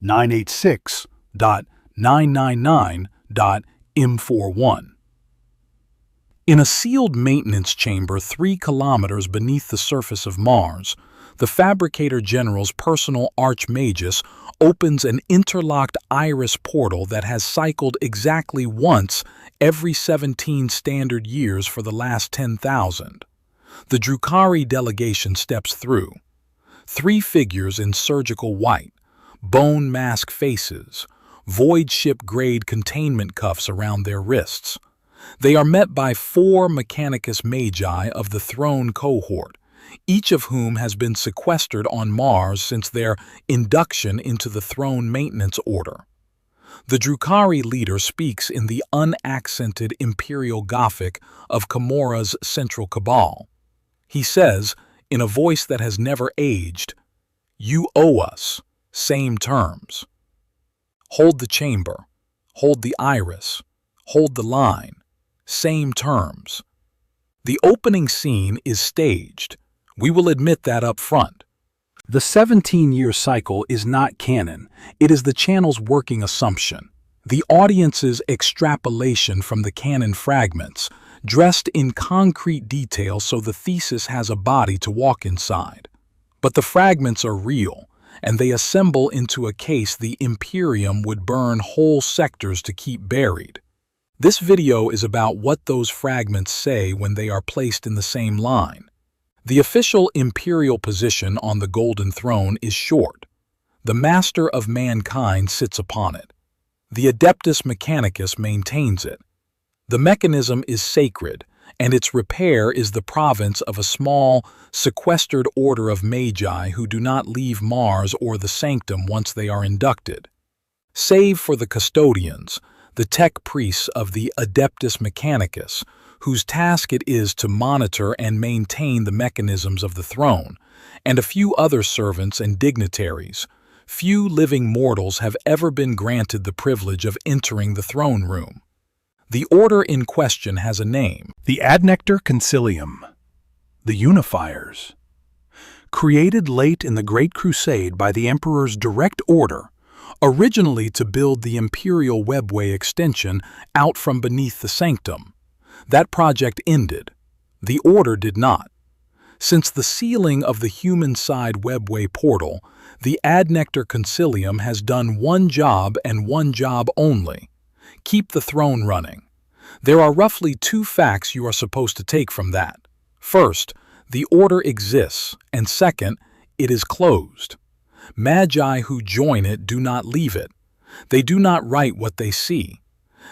986.999.im41. In a sealed maintenance chamber 3 kilometers beneath the surface of Mars, the Fabricator-General's personal archmagus opens an interlocked iris portal that has cycled exactly once every 17 standard years for the last 10,000. The Drukhari delegation steps through. 3 figures in surgical white, bone mask faces, voidship-grade containment cuffs around their wrists. They are met by 4 Mechanicus magi of the Throne-cohort, each of whom has been sequestered on Mars since their induction into the throne maintenance order. The Drukhari leader speaks in the unaccented Imperial Gothic of Commorragh's central cabal. He says, in a voice that has never aged, "You owe us, same terms. Hold the chamber, hold the iris, hold the line, same terms." The opening scene is staged. We will admit that up front. The 17-year cycle is not canon. It is the channel's working assumption, the audience's extrapolation from the canon fragments, dressed in concrete detail so the thesis has a body to walk inside. But the fragments are real, and they assemble into a case the Imperium would burn whole sectors to keep buried. This video is about what those fragments say when they are placed in the same line. The official imperial position on the Golden Throne is short. The master of mankind sits upon it. The Adeptus Mechanicus maintains it. The mechanism is sacred, and its repair is the province of a small, sequestered order of magi who do not leave Mars or the sanctum once they are inducted. Save for the custodians, the tech priests of the Adeptus Mechanicus, whose task it is to monitor and maintain the mechanisms of the throne, and a few other servants and dignitaries, few living mortals have ever been granted the privilege of entering the throne room. The order in question has a name: the Adnectar Concilium, the Unifiers. Created late in the Great Crusade by the Emperor's direct order, originally to build the Imperial webway extension out from beneath the sanctum. That project ended. The order did not. Since the sealing of the human-side webway portal, the Adnectar Concilium has done one job and one job only: keep the throne running. There are roughly 2 facts you are supposed to take from that. First, the order exists, and second, it is closed. Magi who join it do not leave it. They do not write what they see.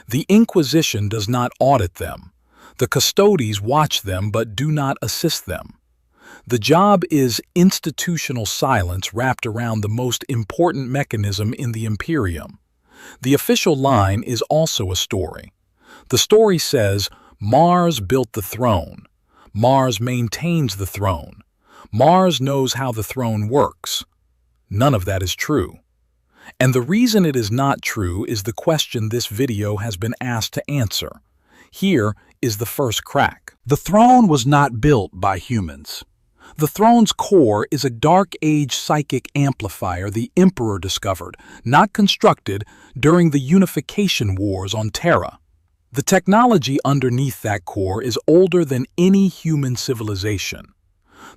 The Inquisition does not audit them. The custodes watch them but do not assist them. The job is institutional silence wrapped around the most important mechanism in the Imperium. The official line is also a story. The story says, Mars built the throne. Mars maintains the throne. Mars knows how the throne works. None of that is true. And the reason it is not true is the question this video has been asked to answer. Here is the first crack. The throne was not built by humans. The throne's core is a Dark Age psychic amplifier the Emperor discovered, not constructed, during the Unification Wars on Terra. The technology underneath that core is older than any human civilization.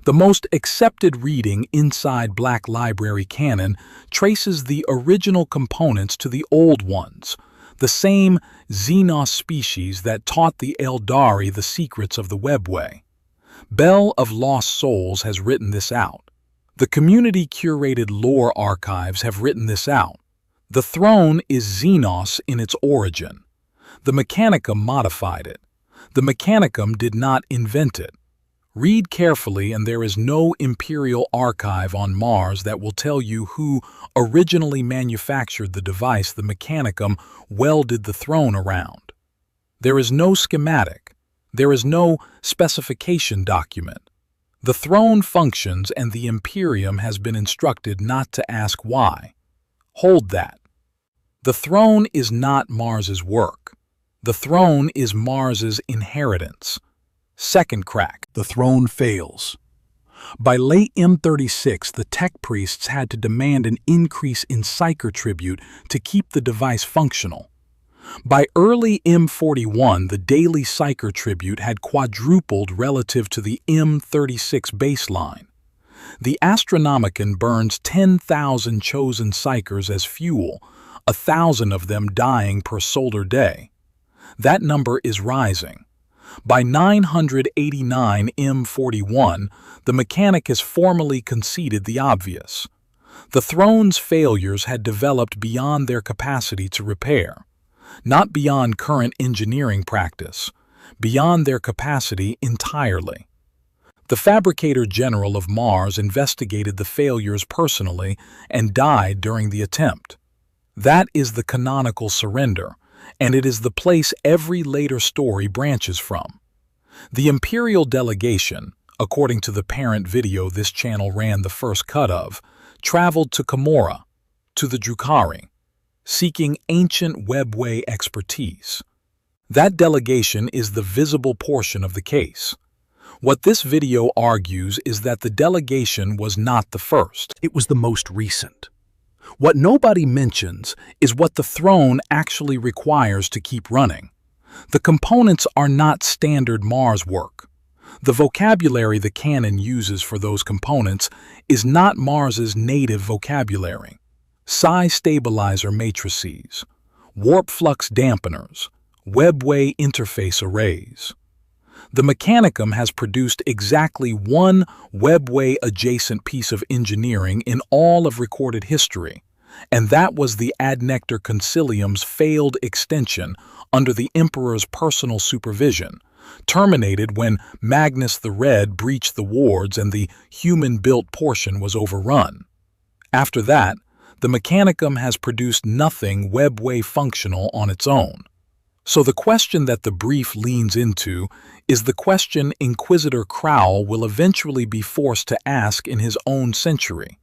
The most accepted reading inside Black Library canon traces the original components to the old ones, the same Xenos species that taught the Eldari the secrets of the webway. Bell of Lost Souls has written this out. The community-curated lore archives have written this out. The throne is Xenos in its origin. The Mechanicum modified it. The Mechanicum did not invent it. Read carefully, and there is no Imperial archive on Mars that will tell you who originally manufactured the device the Mechanicum welded the throne around. There is no schematic. There is no specification document. The throne functions, and the Imperium has been instructed not to ask why. Hold that. The throne is not Mars's work. The throne is Mars's inheritance. Second crack. The throne fails. By late M36, the tech priests had to demand an increase in psyker tribute to keep the device functional. By early M41, the daily psyker tribute had quadrupled relative to the M36 baseline. The Astronomicon burns 10,000 chosen psychers as fuel, 1,000 of them dying per solar day. That number is rising. By 989 M41, the Mechanicus formally conceded the obvious. The Throne's failures had developed beyond their capacity to repair, not beyond current engineering practice, beyond their capacity entirely. The Fabricator-General of Mars investigated the failures personally and died during the attempt. That is the canonical surrender, and it is the place every later story branches from. The Imperial delegation, according to the parent video this channel ran the first cut of, traveled to Commorragh, to the Drukhari, seeking ancient webway expertise. That delegation is the visible portion of the case. What this video argues is that the delegation was not the first. It was the most recent. What nobody mentions is what the Throne actually requires to keep running. The components are not standard Mars work. The vocabulary the canon uses for those components is not Mars's native vocabulary. Psi stabilizer matrices, warp flux dampeners, webway interface arrays. The Mechanicum has produced exactly one webway-adjacent piece of engineering in all of recorded history, and that was the Adnectar Concilium's failed extension under the Emperor's personal supervision, terminated when Magnus the Red breached the wards and the human-built portion was overrun. After that, the Mechanicum has produced nothing webway functional on its own. So the question that the brief leans into is the question Inquisitor Crowell will eventually be forced to ask in his own century.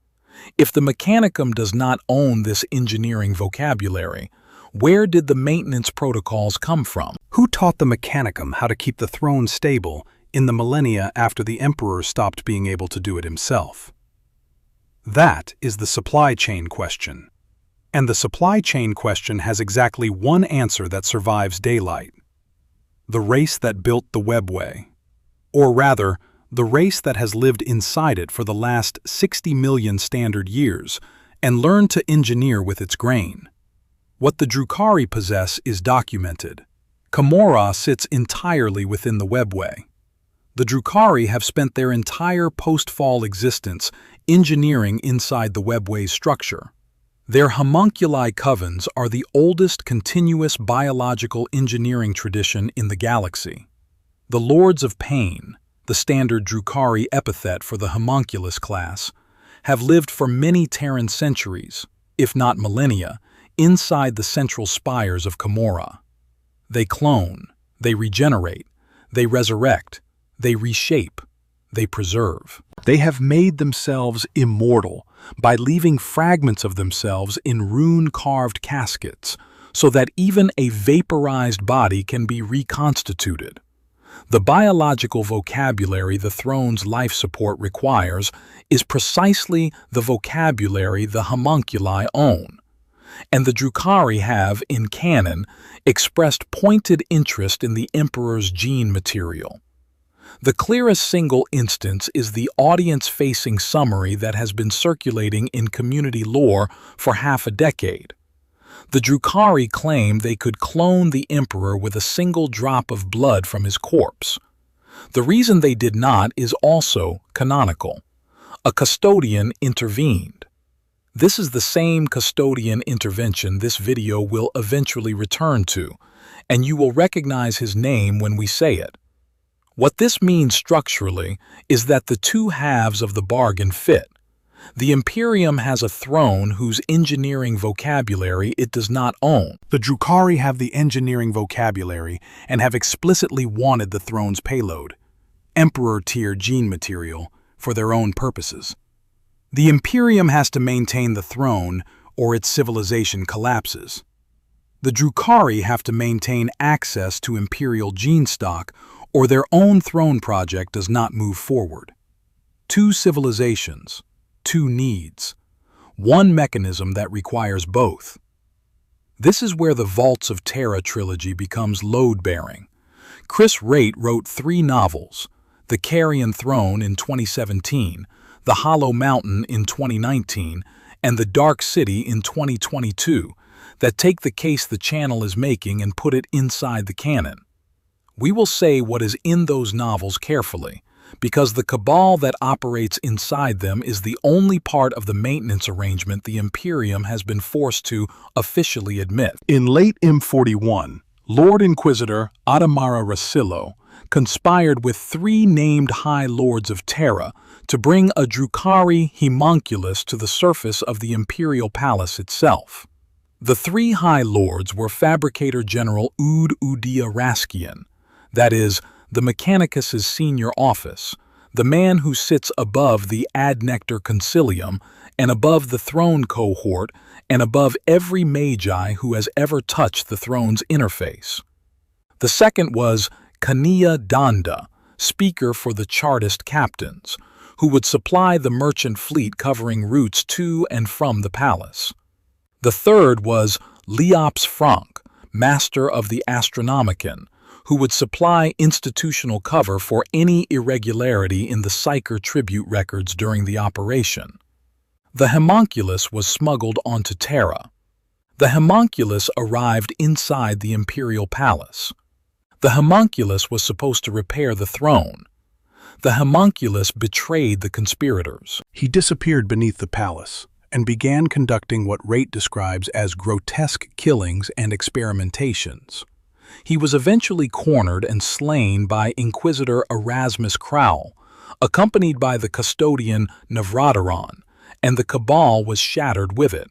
If the Mechanicum does not own this engineering vocabulary, where did the maintenance protocols come from? Who taught the Mechanicum how to keep the Throne stable in the millennia after the Emperor stopped being able to do it himself? That is the supply chain question. And the supply chain question has exactly one answer that survives daylight. The race that built the webway. Or rather, the race that has lived inside it for the last 60 million standard years and learned to engineer with its grain. What the Drukhari possess is documented. Commorragh sits entirely within the webway. The Drukhari have spent their entire post-fall existence engineering inside the webway's structure. Their homunculi covens are the oldest continuous biological engineering tradition in the galaxy. The Lords of Pain, the standard Drukhari epithet for the homunculus class, have lived for many Terran centuries, if not millennia, inside the central spires of Commorragh. They clone, they regenerate, they resurrect, they reshape, they preserve. They have made themselves immortal by leaving fragments of themselves in rune-carved caskets so that even a vaporized body can be reconstituted. The biological vocabulary the Throne's life support requires is precisely the vocabulary the homunculi own, and the Drukhari have, in canon, expressed pointed interest in the Emperor's gene material. The clearest single instance is the audience-facing summary that has been circulating in community lore for half a decade. The Drukhari claim they could clone the Emperor with a single drop of blood from his corpse. The reason they did not is also canonical. A custodian intervened. This is the same custodian intervention this video will eventually return to, and you will recognize his name when we say it. What this means structurally is that the two halves of the bargain fit. The Imperium has a throne whose engineering vocabulary it does not own. The Drukhari have the engineering vocabulary and have explicitly wanted the Throne's payload, Emperor-tier gene material, for their own purposes. The Imperium has to maintain the Throne or its civilization collapses. The Drukhari have to maintain access to Imperial gene stock or their own Throne project does not move forward. Two civilizations, two needs, one mechanism that requires both. This is where the Vaults of Terra trilogy becomes load-bearing. Chris Wright wrote 3 novels, The Carrion Throne in 2017, The Hollow Mountain in 2019, and The Dark City in 2022, that take the case the channel is making and put it inside the canon. We will say what is in those novels carefully, because the cabal that operates inside them is the only part of the maintenance arrangement the Imperium has been forced to officially admit. In late M41, Lord Inquisitor Adamara Rosillo conspired with 3 named High Lords of Terra to bring a Drukhari homunculus to the surface of the Imperial Palace itself. The 3 High Lords were Fabricator-General Ud Udia Raskian, that is, the Mechanicus' senior office, the man who sits above the Ad Nectar Concilium and above the Throne-cohort and above every magi who has ever touched the throne's interface. The second was Kania Danda, speaker for the Chartist captains, who would supply the merchant fleet covering routes to and from the palace. The third was Leops Frank, master of the Astronomicon, who would supply institutional cover for any irregularity in the Psyker tribute records during the operation. The homunculus was smuggled onto Terra. The homunculus arrived inside the Imperial Palace. The homunculus was supposed to repair the throne. The homunculus betrayed the conspirators. He disappeared beneath the palace and began conducting what Wright describes as grotesque killings and experimentations. He was eventually cornered and slain by Inquisitor Erasmus Crowell, accompanied by the custodian Navradoron, and the cabal was shattered with it.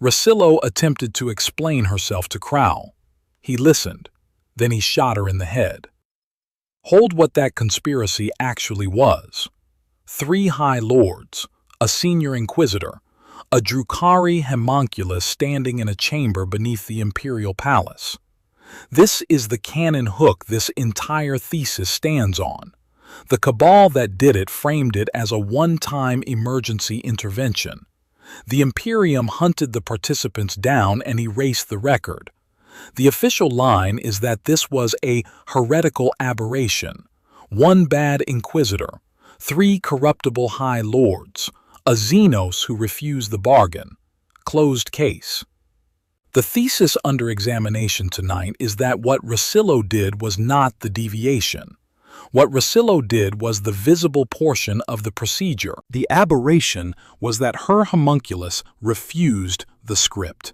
Rosillo attempted to explain herself to Crowell. He listened, then he shot her in the head. Hold what that conspiracy actually was. 3 High Lords, a senior Inquisitor, a Drukhari homunculus standing in a chamber beneath the Imperial Palace. This is the canon hook this entire thesis stands on. The cabal that did it framed it as a one-time emergency intervention. The Imperium hunted the participants down and erased the record. The official line is that this was a heretical aberration, 1 bad Inquisitor, 3 corruptible High Lords, a Xenos who refused the bargain. Closed case. The thesis under examination tonight is that what Rosillo did was not the deviation. What Rosillo did was the visible portion of the procedure. The aberration was that her homunculus refused the script.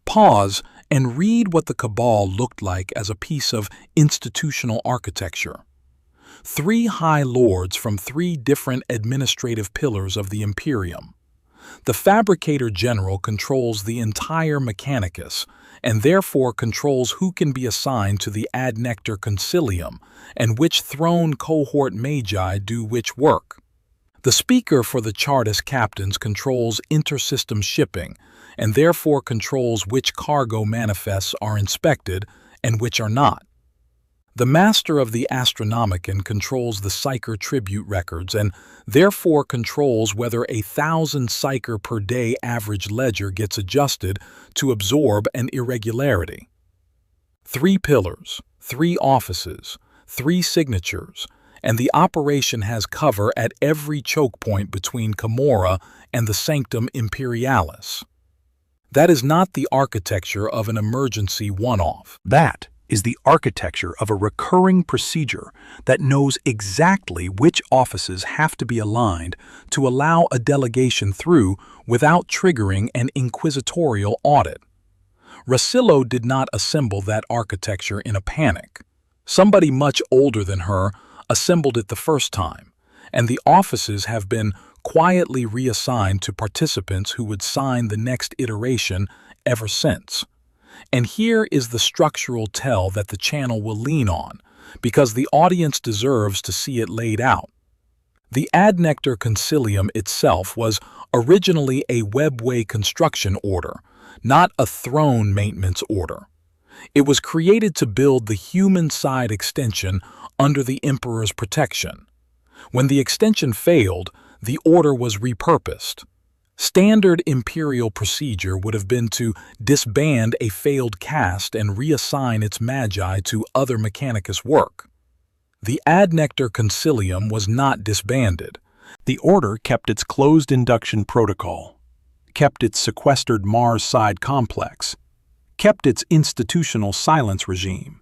Pause and read what the cabal looked like as a piece of institutional architecture. 3 High Lords from 3 different administrative pillars of the Imperium. The Fabricator-General controls the entire Mechanicus and therefore controls who can be assigned to the Ad Nectar Concilium and which Throne-cohort magi do which work. The speaker for the Chartist captains controls intersystem shipping and therefore controls which cargo manifests are inspected and which are not. The master of the Astronomicon controls the Psyker tribute records and therefore controls whether 1,000 Psyker per day average ledger gets adjusted to absorb an irregularity. 3 pillars, 3 offices, 3 signatures, and the operation has cover at every choke point between Commorragh and the Sanctum Imperialis. That is not the architecture of an emergency one-off. That is the architecture of a recurring procedure that knows exactly which offices have to be aligned to allow a delegation through without triggering an inquisitorial audit. Rosillo did not assemble that architecture in a panic. Somebody much older than her assembled it the first time, and the offices have been quietly reassigned to participants who would sign the next iteration ever since. And here is the structural tell that the channel will lean on, because the audience deserves to see it laid out. The Ad Nectar Concilium itself was originally a webway construction order, not a throne maintenance order. It was created to build the human side extension under the Emperor's protection. When the extension failed, the order was repurposed. Standard Imperial procedure would have been to disband a failed caste and reassign its magi to other Mechanicus work. The Adnectar Concilium was not disbanded. The order kept its closed induction protocol, kept its sequestered Mars side complex, kept its institutional silence regime.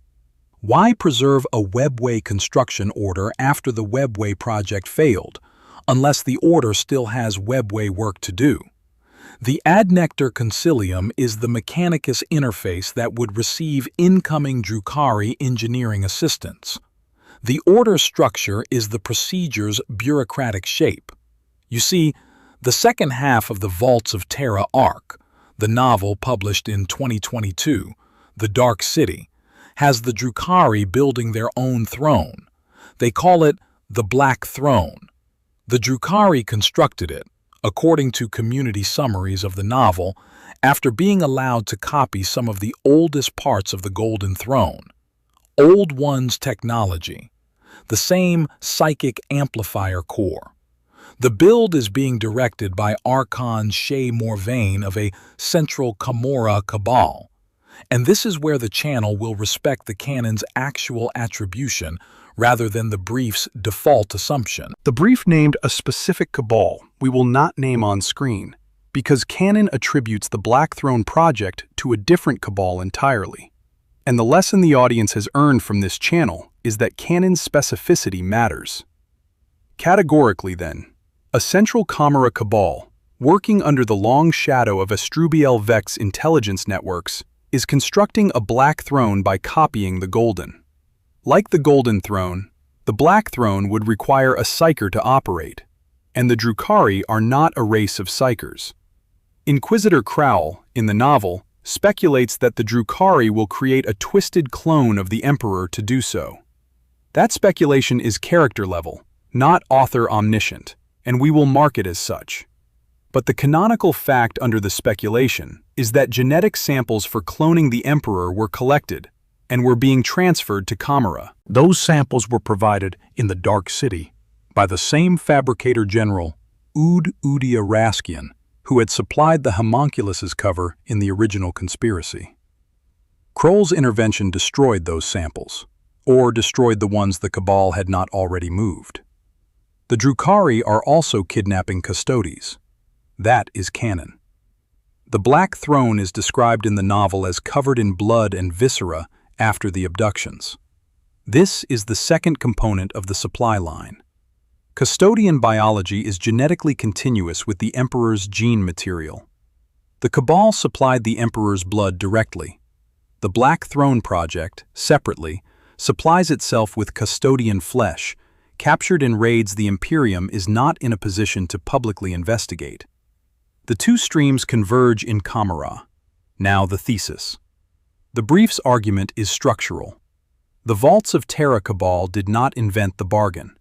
Why preserve a webway construction order after the webway project failed, unless the order still has webway work to do? The Adnectar Concilium is the Mechanicus interface that would receive incoming Drukhari engineering assistance. The order structure is the procedure's bureaucratic shape. You see, the second half of the Vaults of Terra arc, the novel published in 2022, The Dark City, has the Drukhari building their own throne. They call it the Black Throne. The Drukhari constructed it, according to community summaries of the novel, after being allowed to copy some of the oldest parts of the Golden Throne. Old One's technology, the same psychic amplifier core. The build is being directed by Archon Shay Morvain of a central Commorragh cabal, and this is where the channel will respect the canon's actual attribution rather than the brief's default assumption. The brief named a specific cabal we will not name on screen, because canon attributes the Black Throne project to a different cabal entirely. And the lesson the audience has earned from this channel is that canon's specificity matters. Categorically, then, a central Commorragh cabal, working under the long shadow of Astrubiel Vex intelligence networks, is constructing a Black Throne by copying the Golden. Like the Golden Throne, the Black Throne would require a psyker to operate, and the Drukhari are not a race of psykers. Inquisitor Crowell, in the novel, speculates that the Drukhari will create a twisted clone of the Emperor to do so. That speculation is character level, not author omniscient, and we will mark it as such. But the canonical fact under the speculation is that genetic samples for cloning the Emperor were collected and were being transferred to Commorragh. Those samples were provided in the Dark City by the same Fabricator-General, Udia Raskian, who had supplied the homunculus's cover in the original conspiracy. Kroll's intervention destroyed those samples, or destroyed the ones the Cabal had not already moved. The Drukhari are also kidnapping custodies. That is canon. The Black Throne is described in the novel as covered in blood and viscera after the abductions. This is the second component of the supply line. Custodian biology is genetically continuous with the Emperor's gene material. The Cabal supplied the Emperor's blood directly. The Black Throne Project, separately, supplies itself with custodian flesh, captured in raids the Imperium is not in a position to publicly investigate. The two streams converge in Commorragh. Now the thesis. The brief's argument is structural. The Vaults of Terra Cabal did not invent the bargain.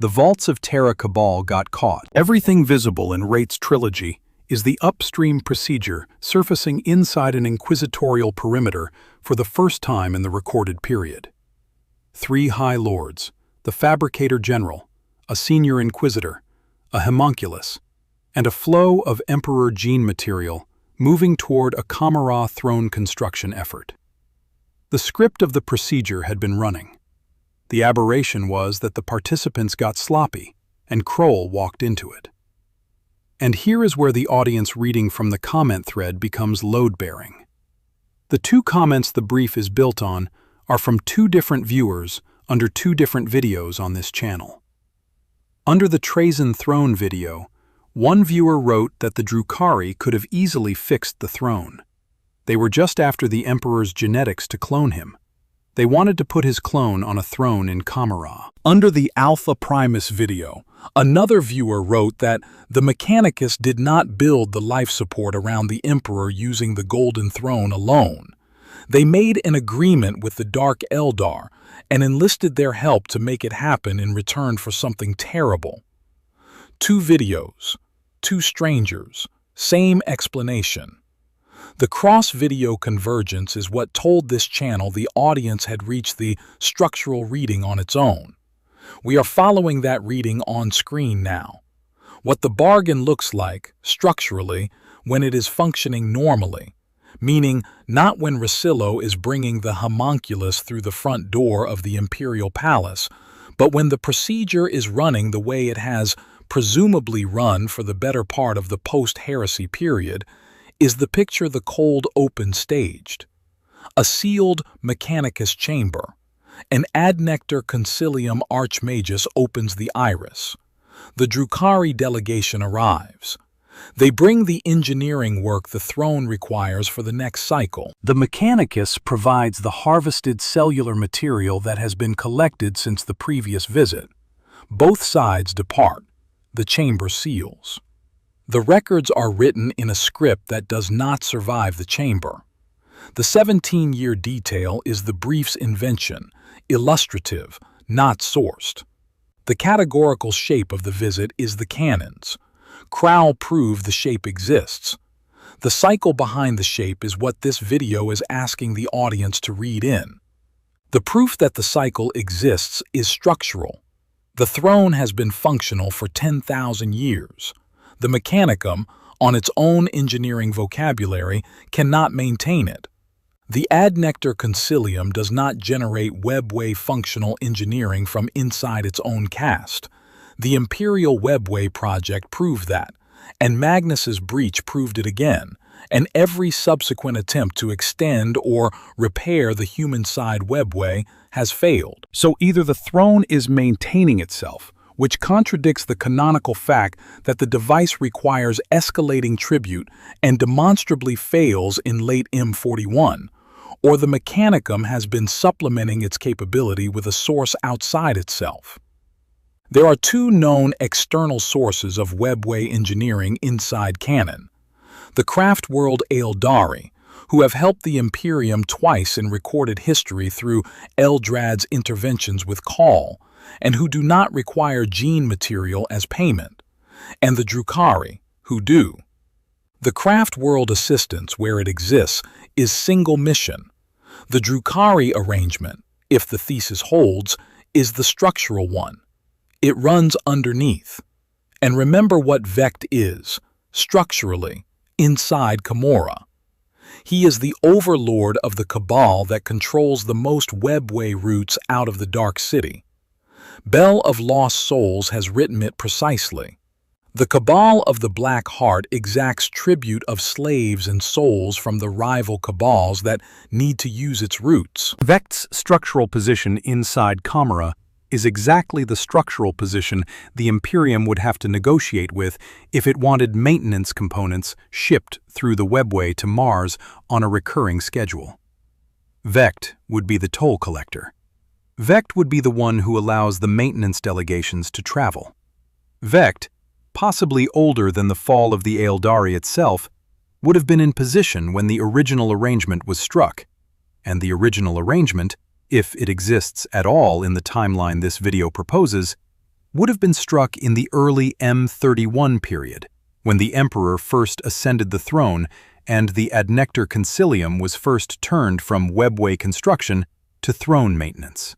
The Vaults of Terra Cabal got caught. Everything visible in Wraith's trilogy is the upstream procedure surfacing inside an inquisitorial perimeter for the first time in the recorded period. 3 High Lords, the Fabricator-General, a Senior Inquisitor, a homunculus, and a flow of Emperor gene material moving toward a Commorragh throne construction effort. The script of the procedure had been running. The aberration was that the participants got sloppy, and Kroll walked into it. And here is where the audience reading from the comment thread becomes load-bearing. The 2 comments the brief is built on are from 2 different viewers under 2 different videos on this channel. Under the Trazen Throne video, one viewer wrote that the Drukhari could have easily fixed the throne. They were just after the Emperor's genetics to clone him. They wanted to put his clone on a throne in Commorragh. Under the Alpha Primus video, another viewer wrote that the Mechanicus did not build the life support around the Emperor using the Golden Throne alone. They made an agreement with the Dark Eldar and enlisted their help to make it happen in return for something terrible. 2 videos, 2 strangers, same explanation. The cross-video convergence is what told this channel the audience had reached the structural reading on its own. We are following that reading on screen now. What the bargain looks like, structurally, when it is functioning normally, meaning not when Rosillo is bringing the homunculus through the front door of the Imperial Palace, but when the procedure is running the way it has presumably run for the better part of the post-heresy period, is the picture the cold open staged. A sealed Mechanicus chamber. An adnectar concilium archmagus opens the iris. The Drukhari delegation arrives. They bring the engineering work the throne requires for the next cycle. The Mechanicus provides the harvested cellular material that has been collected since the previous visit. Both sides depart. The chamber seals. The records are written in a script that does not survive the chamber. The 17-year detail is the brief's invention, illustrative, not sourced. The categorical shape of the visit is the canon's. Crowell proved the shape exists. The cycle behind the shape is what this video is asking the audience to read in. The proof that the cycle exists is structural. The throne has been functional for 10,000 years. The Mechanicum, on its own engineering vocabulary, cannot maintain it. The adnectar concilium does not generate webway functional engineering from inside its own cast. The Imperial Webway project proved that, and Magnus's breach proved it again, and every subsequent attempt to extend or repair the human-side webway has failed. So either the throne is maintaining itself, which contradicts the canonical fact that the device requires escalating tribute and demonstrably fails in late M41, or the Mechanicum has been supplementing its capability with a source outside itself. There are two known external sources of webway engineering inside canon. The craft world Eldari, who have helped the Imperium twice in recorded history through Eldrad's interventions with Call, and who do not require gene material as payment, and the Drukhari, who do. The craft world assistance, where it exists, is single mission. The Drukhari arrangement, if the thesis holds, is the structural one. It runs underneath. And remember what Vect is, structurally, inside Commorragh. He is the overlord of the cabal that controls the most webway routes out of the Dark City. Bell of Lost Souls has written it precisely. The cabal of the Black Heart exacts tribute of slaves and souls from the rival cabals that need to use its routes. Vect's structural position inside Commorragh is exactly the structural position the Imperium would have to negotiate with if it wanted maintenance components shipped through the webway to Mars on a recurring schedule. Vect would be the toll collector. Vect would be the one who allows the maintenance delegations to travel. Vect, possibly older than the fall of the Eldari itself, would have been in position when the original arrangement was struck, and the original arrangement, if it exists at all in the timeline this video proposes, would have been struck in the early M31 period, when the Emperor first ascended the throne and the adnectar concilium was first turned from webway construction to throne maintenance.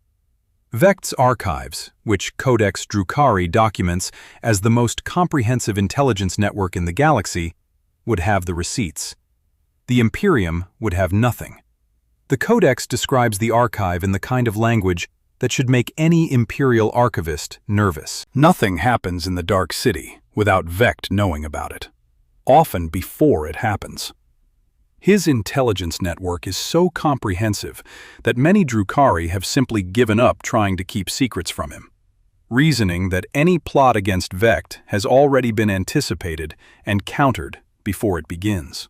Vect's archives, which Codex Drukhari documents as the most comprehensive intelligence network in the galaxy, would have the receipts. The Imperium would have nothing. The Codex describes the archive in the kind of language that should make any Imperial archivist nervous. Nothing happens in the Dark City without Vect knowing about it, often before it happens. His intelligence network is so comprehensive that many Drukhari have simply given up trying to keep secrets from him, reasoning that any plot against Vect has already been anticipated and countered before it begins.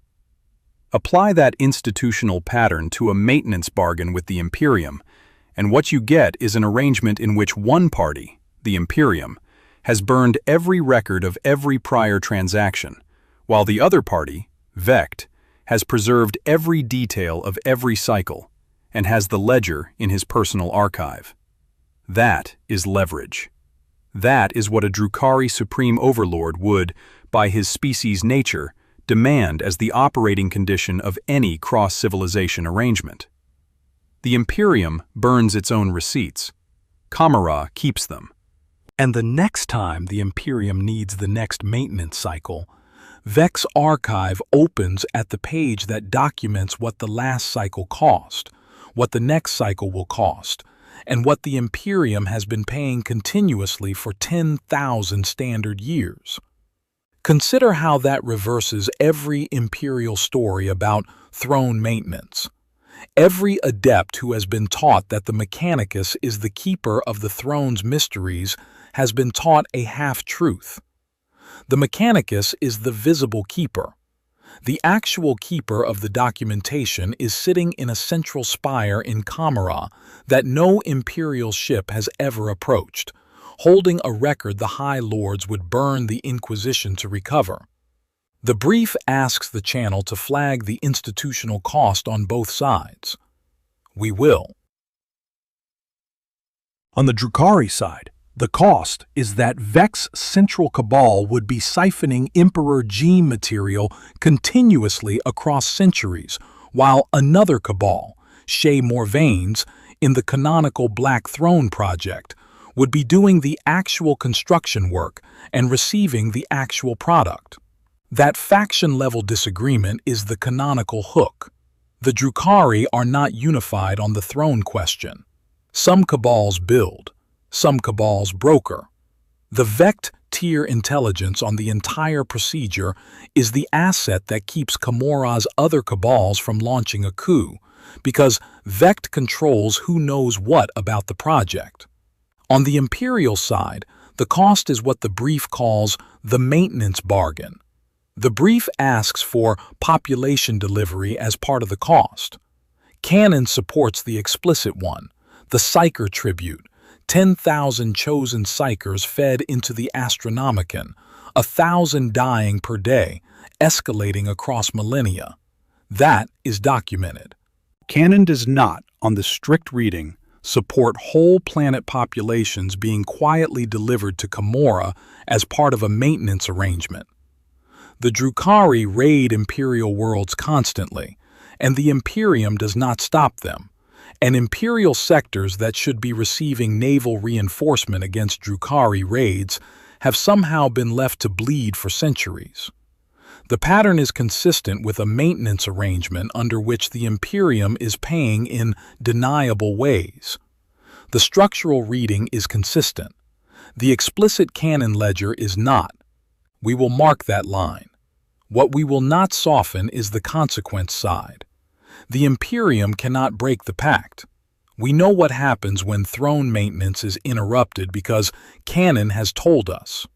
Apply that institutional pattern to a maintenance bargain with the Imperium, and what you get is an arrangement in which one party, the Imperium, has burned every record of every prior transaction, while the other party, Vect, has preserved every detail of every cycle and has the ledger in his personal archive. That is leverage. That is what a Drukhari Supreme Overlord would, by his species' nature, demand as the operating condition of any cross-civilization arrangement. The Imperium burns its own receipts. Commorragh keeps them. And the next time the Imperium needs the next maintenance cycle, Vex's archive opens at the page that documents what the last cycle cost, what the next cycle will cost, and what the Imperium has been paying continuously for 10,000 standard years. Consider how that reverses every Imperial story about throne maintenance. Every adept who has been taught that the Mechanicus is the keeper of the throne's mysteries has been taught a half-truth. The Mechanicus is the visible keeper. The actual keeper of the documentation is sitting in a central spire in Commorragh that no Imperial ship has ever approached, holding a record the High Lords would burn the Inquisition to recover. The brief asks the channel to flag the institutional cost on both sides. We will. On the Drukhari side, the cost is that Vex's central cabal would be siphoning Emperor gene material continuously across centuries, while another cabal, Shea Morvain's, in the canonical Black Throne project, would be doing the actual construction work and receiving the actual product. That faction-level disagreement is the canonical hook. The Drukhari are not unified on the throne question. Some cabals build, some cabals broker. The Vect tier intelligence on the entire procedure is the asset that keeps Commorragh's other cabals from launching a coup, because Vect controls who knows what about the project. On the Imperial side, the cost is what the brief calls the maintenance bargain. The brief asks for population delivery as part of the cost. Canon supports the explicit one, the Psyker tribute, 10,000 chosen Psykers fed into the Astronomicon, 1,000 dying per day, escalating across millennia. That is documented. Canon does not, on the strict reading, support whole planet populations being quietly delivered to Commorragh as part of a maintenance arrangement. The Drukhari raid Imperial worlds constantly, and the Imperium does not stop them, and Imperial sectors that should be receiving naval reinforcement against Drukhari raids have somehow been left to bleed for centuries. The pattern is consistent with a maintenance arrangement under which the Imperium is paying in deniable ways. The structural reading is consistent. The explicit canon ledger is not. We will mark that line. What we will not soften is the consequence side. The Imperium cannot break the Pact. We know what happens when throne maintenance is interrupted because canon has told us.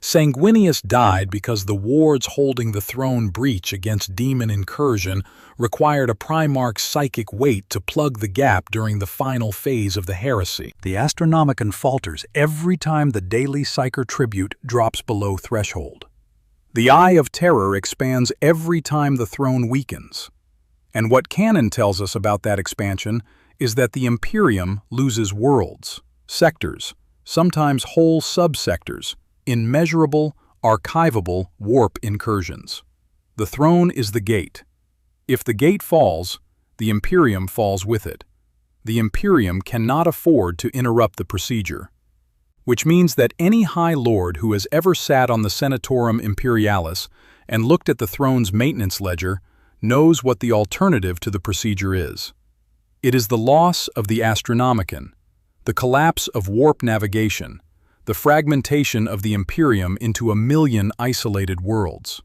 Sanguinius died because the wards holding the throne breach against demon incursion required a Primarch's psychic weight to plug the gap during the final phase of the heresy. The Astronomicon falters every time the daily Psyker tribute drops below threshold. The Eye of Terror expands every time the throne weakens. And what canon tells us about that expansion is that the Imperium loses worlds, sectors, sometimes whole subsectors, in measurable, archivable warp incursions. The throne is the gate. If the gate falls, the Imperium falls with it. The Imperium cannot afford to interrupt the procedure, which means that any High Lord who has ever sat on the Senatorum Imperialis and looked at the throne's maintenance ledger knows what the alternative to the procedure is. It is the loss of the Astronomicon, the collapse of warp navigation, the fragmentation of the Imperium into a million isolated worlds.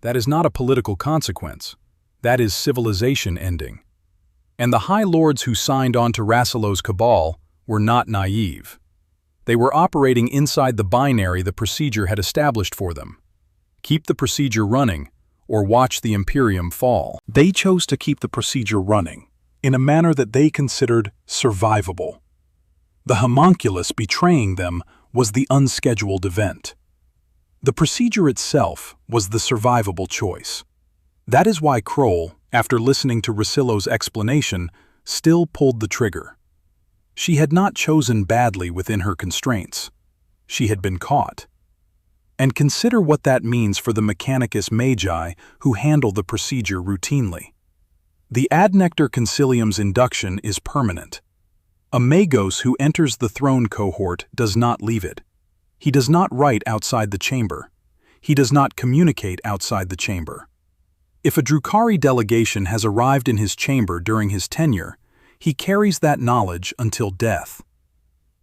That is not a political consequence. That is civilization ending. And the High Lords who signed on to Rassillo's cabal were not naive. They were operating inside the binary the procedure had established for them. Keep the procedure running, or watch the Imperium fall. They chose to keep the procedure running, in a manner that they considered survivable. The homunculus betraying them was the unscheduled event. The procedure itself was the survivable choice. That is why Kroll, after listening to Rassillo's explanation, still pulled the trigger. She had not chosen badly within her constraints. She had been caught. And consider what that means for the Mechanicus magi who handle the procedure routinely. The Adnectar Concilium's induction is permanent. A magos who enters the Throne-cohort does not leave it. He does not write outside the chamber. He does not communicate outside the chamber. If a Drukhari delegation has arrived in his chamber during his tenure, he carries that knowledge until death.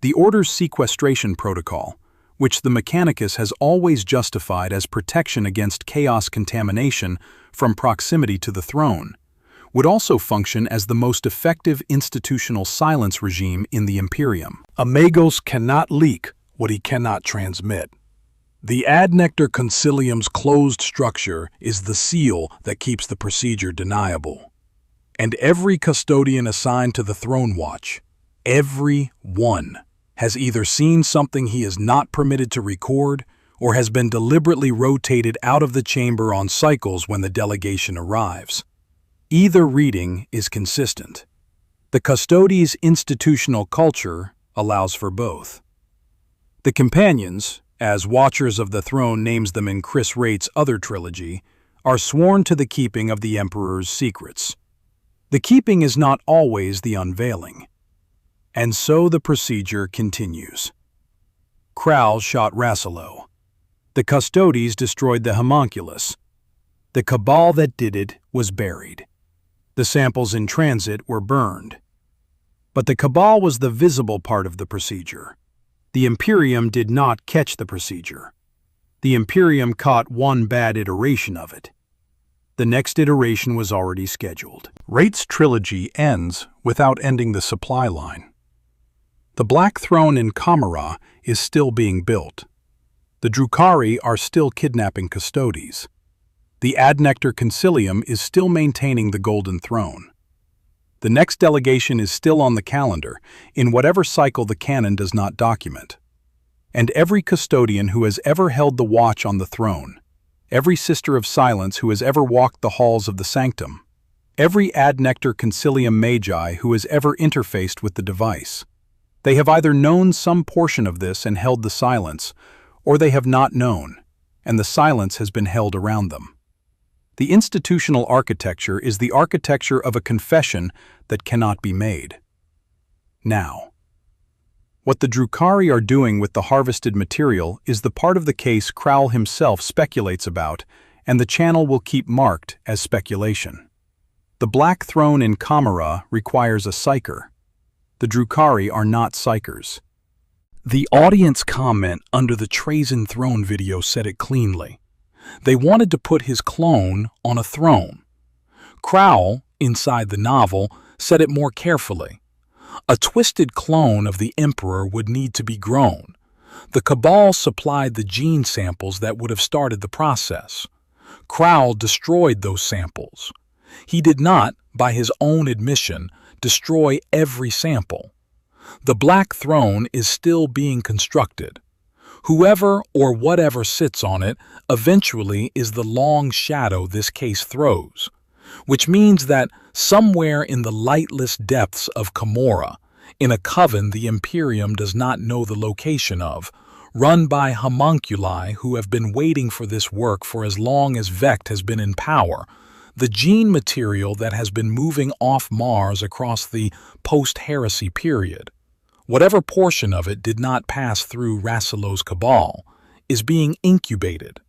The Order's sequestration protocol, which the Mechanicus has always justified as protection against chaos contamination from proximity to the throne, would also function as the most effective institutional silence regime in the Imperium. A magos cannot leak what he cannot transmit. The ad nectar concilium's closed structure is the seal that keeps the procedure deniable. And every custodian assigned to the throne watch, every one, has either seen something he is not permitted to record or has been deliberately rotated out of the chamber on cycles when the delegation arrives. Either reading is consistent. The custody's institutional culture allows for both. The companions, as Watchers of the Throne names them in Chris Wraith's other trilogy, are sworn to the keeping of the Emperor's secrets. The keeping is not always the unveiling. And so the procedure continues. Krall shot Rasilo. The Custodes destroyed the homunculus. The cabal that did it was buried. The samples in transit were burned. But the cabal was the visible part of the procedure. The Imperium did not catch the procedure. The Imperium caught one bad iteration of it. The next iteration was already scheduled. Wraith's trilogy ends without ending the supply line. The Black Throne in Commorragh is still being built. The Drukhari are still kidnapping Custodes. The Ad Nectar Concilium is still maintaining the Golden Throne. The next delegation is still on the calendar, in whatever cycle the canon does not document. And every custodian who has ever held the watch on the throne, every Sister of Silence who has ever walked the halls of the sanctum, every Ad Nectar Concilium magi who has ever interfaced with the device, they have either known some portion of this and held the silence, or they have not known, and the silence has been held around them. The institutional architecture is the architecture of a confession that cannot be made. Now, what the Drukhari are doing with the harvested material is the part of the case Krall himself speculates about, and the channel will keep marked as speculation. The Black Throne in Commorragh requires a psyker. The Drukhari are not psykers. The audience comment under the Trazen Throne video said it cleanly. They wanted to put his clone on a throne. Krall, inside the novel, said it more carefully. A twisted clone of the Emperor would need to be grown. The Cabal supplied the gene samples that would have started the process. Krall destroyed those samples. He did not, by his own admission, destroy every sample. The Black Throne is still being constructed. Whoever or whatever sits on it eventually is the long shadow this case throws, which means that somewhere in the lightless depths of Commorragh, in a coven the Imperium does not know the location of, run by homunculi who have been waiting for this work for as long as Vect has been in power, the gene material that has been moving off Mars across the post-heresy period, whatever portion of it did not pass through Rasilo's cabal, is being incubated.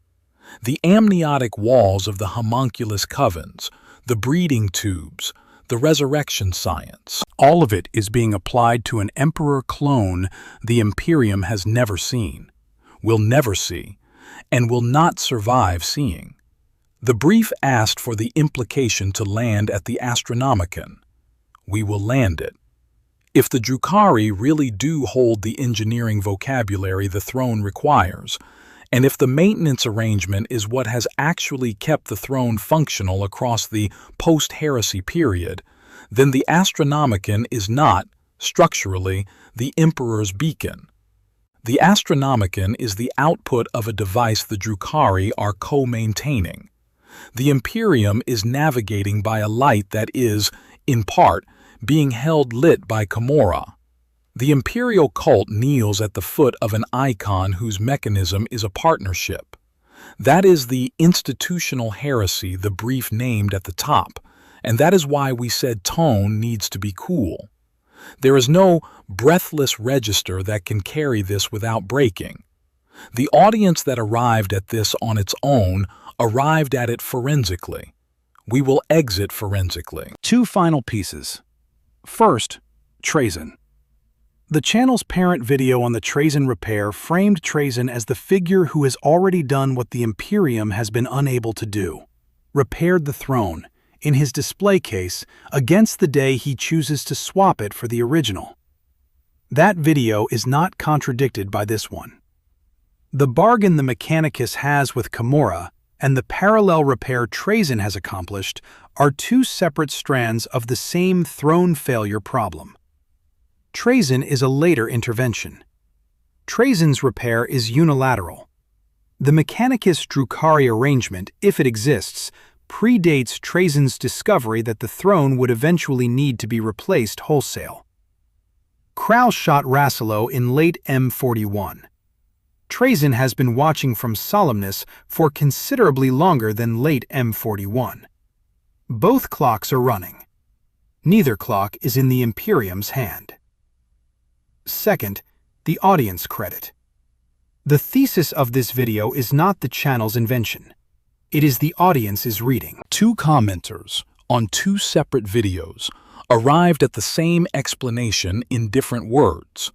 The amniotic walls of the homunculus covens, the breeding tubes, the resurrection science, All of it is being applied to an emperor clone the Imperium has never seen, will never see, and will not survive seeing. The brief asked for the implication to land at the Astronomicon. We will land it. If the Drukhari really do hold the engineering vocabulary the throne requires, and if the maintenance arrangement is what has actually kept the throne functional across the post-heresy period, then the Astronomicon is not, structurally, the Emperor's beacon. The Astronomicon is the output of a device the Drukhari are co-maintaining. The Imperium is navigating by a light that is, in part, being held lit by Commorragh. The Imperial cult kneels at the foot of an icon whose mechanism is a partnership. That is the institutional heresy the brief named at the top, and that is why we said tone needs to be cool. There is no breathless register that can carry this without breaking. The audience that arrived at this on its own arrived at it forensically. We will exit forensically. Two final pieces. First, Trazyn. The channel's parent video on the Trazyn repair framed Trazyn as the figure who has already done what the Imperium has been unable to do. Repaired the throne, in his display case, against the day he chooses to swap it for the original. That video is not contradicted by this one. The bargain the Mechanicus has with Commorragh and the parallel repair Trazyn has accomplished are two separate strands of the same throne failure problem. Trazyn is a later intervention. Trazyn's repair is unilateral. The Mechanicus Drukhari arrangement, if it exists, predates Trazyn's discovery that the throne would eventually need to be replaced wholesale. Krau shot Rasilo in late M41. Trazyn has been watching from Solemnus for considerably longer than late M41. Both clocks are running. Neither clock is in the Imperium's hand. Second, the audience credit. The thesis of this video is not the channel's invention. It is the audience's reading. Two commenters on two separate videos arrived at the same explanation in different words.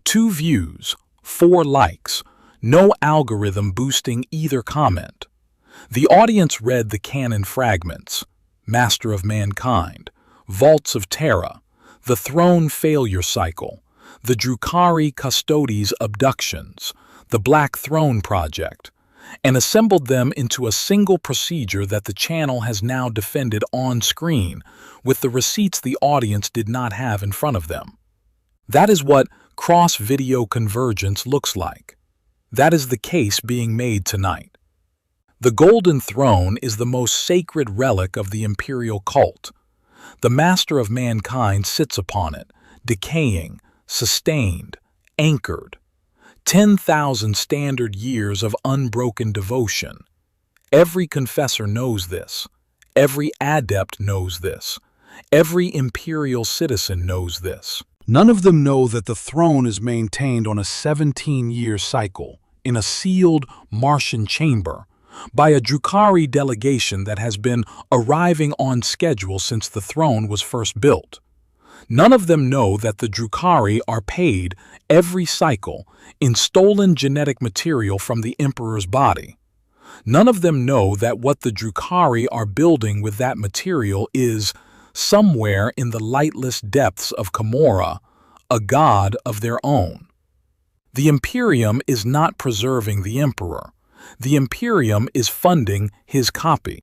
Two views, 4 likes, no algorithm boosting either comment. The audience read the canon fragments, Master of Mankind, Vaults of Terra, the Throne Failure Cycle, the Drukhari Custodes Abductions, the Black Throne Project, and assembled them into a single procedure that the channel has now defended on screen with the receipts the audience did not have in front of them. That is what cross-video convergence looks like. That is the case being made tonight. The Golden Throne is the most sacred relic of the imperial cult. The Master of Mankind sits upon it, decaying, sustained, anchored. 10,000 standard years of unbroken devotion. Every confessor knows this. Every adept knows this. Every imperial citizen knows this. None of them know that the throne is maintained on a 17-year cycle, in a sealed Martian chamber, by a Drukhari delegation that has been arriving on schedule since the throne was first built. None of them know that the Drukhari are paid every cycle in stolen genetic material from the Emperor's body. None of them know that what the Drukhari are building with that material is, somewhere in the lightless depths of Commorragh, a god of their own. The Imperium is not preserving the Emperor. The Imperium is funding his copy.